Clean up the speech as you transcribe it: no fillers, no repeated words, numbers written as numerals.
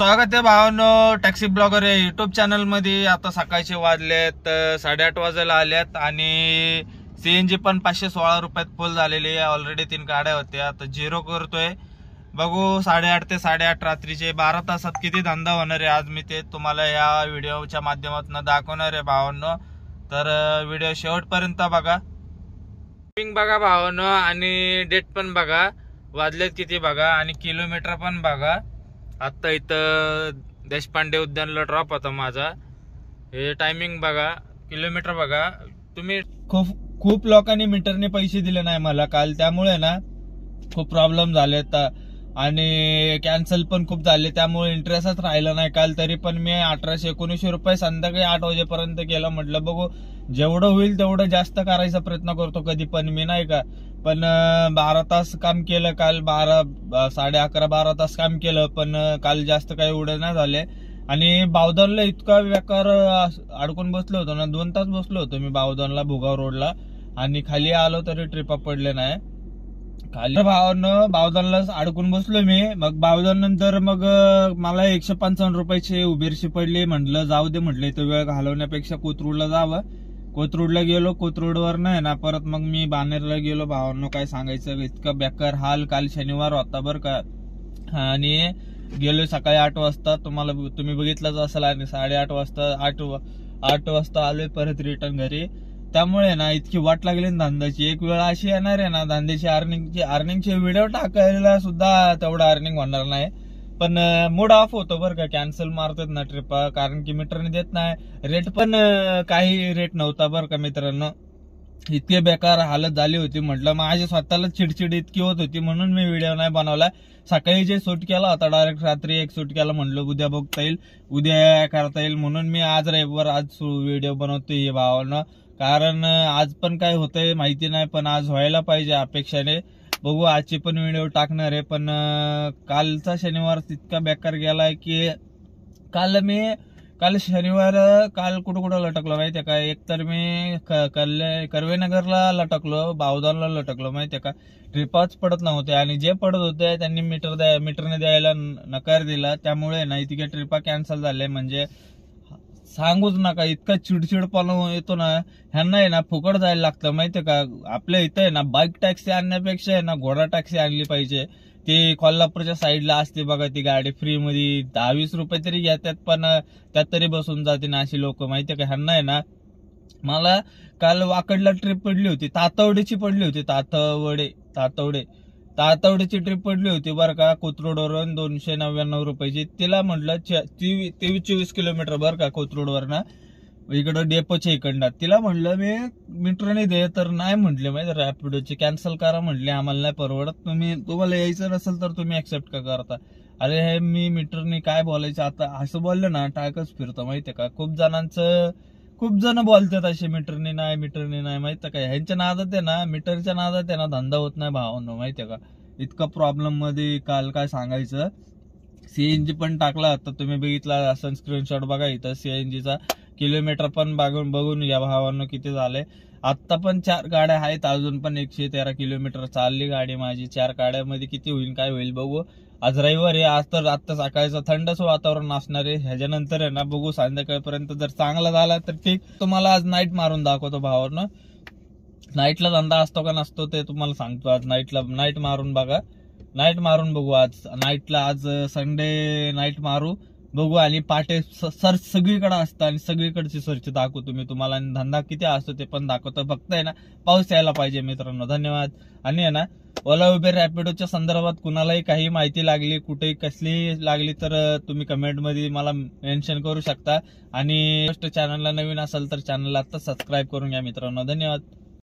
स्वागत आहे भावांनो टॅक्सी ब्लॉगर या युट्यूब चॅनल मध्ये। आता सकाळचे वाजलेत 8:30 वाजायला आल्यात आणि सीएनजी पण 516 रुपयात फुल झालेली आहे। ऑलरेडी 3 गाड्या होत्या, आता झिरो करतोय। बघू 8:30 ते 8:30 रात्रीचे 12 तासात किती धंदा होणार आहे आज मी ते तुम्हाला या व्हिडिओच्या माध्यमातून दाखवणार आहे भावांनो। तर व्हिडिओ शेवटपर्यंत बघा, बघा भावांनो आणि डेट पण बघा, वाजलेत किती बघा आणि किलोमीटर पण बघा। आता इथं देशपांडे उद्यानला ड्रॉप होता माझा, हे टायमिंग बघा, किलोमीटर बघा तुम्ही। खूप लोकांनी मीटरने पैसे दिले नाही मला काल, त्यामुळे ना खूप प्रॉब्लेम झालेत आणि कॅन्सल पण खूप झाले, त्यामुळे इंटरेस्टच राहिला नाही काल। तरी पण मी 1800-1900 रुपये संध्याकाळी 8 वाजेपर्यंत केलं। म्हटलं बघू जेवढं होईल तेवढं जास्त करायचा प्रयत्न करतो कधी पण मी, नाही का। पण 12 तास काम केलं काल, 11:30-12 तास काम केलं, पण काल जास्त काही उडे नाही झाले। आणि बावधनला इतका बेकार अडकून बसलो होतो ना, 2 तास बसलो होतो मी बावधनला भुगाव रोडला, आणि खाली आलो तरी ट्रिपा पडले नाही खाली। भावानं बावधनलाच अडकून बसलो मी। मग बावधन नंतर मग मला 155 रुपयाची उबेरशी पडली। म्हटलं जाऊ दे, म्हटलं इथं वेळ घालवण्यापेक्षा कोथरूडला जावं। कोथरूडला गेलो, कोथरूडवर नाही ना परत मग मी बानेरला गेलो। भावांनो काय सांगायचं, इतका बेकार हाल। काल शनिवार होता बरं का, आणि गेलो सकाळी 8 वाजता, तुम्ही बघितलंच असेल, आणि 8:30 वाजता आलोय परत रिटर्न घरी। त्यामुळे ना इतकी वाट लागली ना धंद्याची। एक वेळ अशी येणार आहे ना धंद्याची, अर्निंगचे व्हिडिओ टाकायला सुद्धा तेवढा अर्निंग होणार नाही, पण मूड ऑफ होतो बरं का। कॅन्सल मारतात ना ट्रिपा, कारण की मीटरने देत नाही। रेट पण काही रेट नव्हता बरं का मित्रांनो, इतके बेकार हालत झाली होती। म्हटलं माझ्या स्वतःला चिडचिड इतकी होत होती म्हणून मी व्हिडिओ नाही बनवला। सकाळी जे शूट केला होता डायरेक्ट रात्री एक शूट केला, म्हणलं उद्या बघता येईल, उद्या करता येईल, म्हणून मी आज रविवार आज व्हिडिओ बनवतोय भावांनो। कारण आज पण काय होतंय माहिती नाही, पण आज व्हायला पाहिजे अपेक्षाने। बघू आजची पण व्हिडिओ टाकणार आहे, पण कालचा शनिवार इतका बेकार गेलाय की काल शनिवार कुठं लटकलो माहितीये का। एक तर मी कर्वेनगरला लटकलो, बावधनला लटकलो माहितीये का। ट्रिपाच पडत नव्हते, आणि जे पडत होते त्यांनी मीटरने द्यायला नकार दिला, त्यामुळे ना इतक्या ट्रिपा कॅन्सल झाल्या। म्हणजे सांगूच नका, इतका चिडचिडपणा येतो ना ह्यांना, आहे ना फुकट जायला लागतं माहितीये का। आपल्या इथं आहे ना बाईक टॅक्सी आणण्यापेक्षा आहे ना घोडा टॅक्सी आणली पाहिजे। ते कोल्हापूरच्या साईडला असते बघा ती गाडी, फ्री मध्ये 10-20 रुपये तरी घेतात, पण त्यात तरी बसून जाते ना अशी लोक माहितीये का। ह्यांना आहे ना, मला काल वाकडला ट्रिप पडली होती, तातवडेची पडली होती, तातवडेची ट्रिप पडली होती बरं का, कोथरूडवरून 299 रुपयाची। तिला म्हटलं 23-24 किलोमीटर बरं का कोथरूडवर ना, इकडं डेपोच्या इकडनं। तिला म्हटलं मी मीटरने दे, तर नाही म्हटले माहिती, रॅपिडोची कॅन्सल करा म्हटले, आम्हाला नाही परवडत, तुम्हाला यायचं नसेल तर तुम्ही ऍक्सेप्ट का करता। अरे हे मी मीटरने काय बोलायचं, आता असं बोललं ना टाकच फिरतं माहितीये का। खूप जण बोलतात असे मीटरने नाही माहितीये का। ह्यांच्या नादात आहे ना, मीटरच्या नादात आहे ना धंदा होत नाही भावांनो माहितीये का। इतका प्रॉब्लेम मध्ये काल काय सांगायचं। सीएनजी पण टाकला, आता तुम्ही बघितला असं स्क्रीनशॉट बघा इथं सीएनजीचा किलोमीटर पण बघून घ्या भावांनो किती झाले। आता पण 4 गाड्या आहेत, अजून पण 113 किलोमीटर चालली गाडी माझी। 4 गाड्यामध्ये किती होईल काय होईल बघू। आज रविवार आहे, आज तर आता सकाळचं थंडच वातावरण असणार आहे। ह्याच्यानंतर आहे ना बघू संध्याकाळपर्यंत, जर चांगला झाला तर ठीक। तुम्हाला आज नाईट मारून दाखवतो भावांनो, नाईटला धंदा असतो का नसतो ते तुम्हाला सांगतो। आज नाईट मारून बघा, नाईट मारून बघू आज नाईटला, आज संडे नाईट मारू बघू। आणि पाटे सर्च सगळीकडे असतं, आणि सगळीकडची सर्च दाखवतो मी तुम्हाला, आणि धंदा किती असतो ते पण दाखवतो। फक्त आहे ना पाऊस यायला पाहिजे मित्रांनो। धन्यवाद। आणि आहे ना ओला उबेर रॅपिडोच्या संदर्भात कुणालाही काही माहिती लागली, कुठेही कसली लागली, तर तुम्ही कमेंट मध्ये मला मेन्शन करू शकता। आणि चॅनलला नवीन असेल तर चॅनलला आता सबस्क्राईब करून घ्या मित्रांनो। धन्यवाद।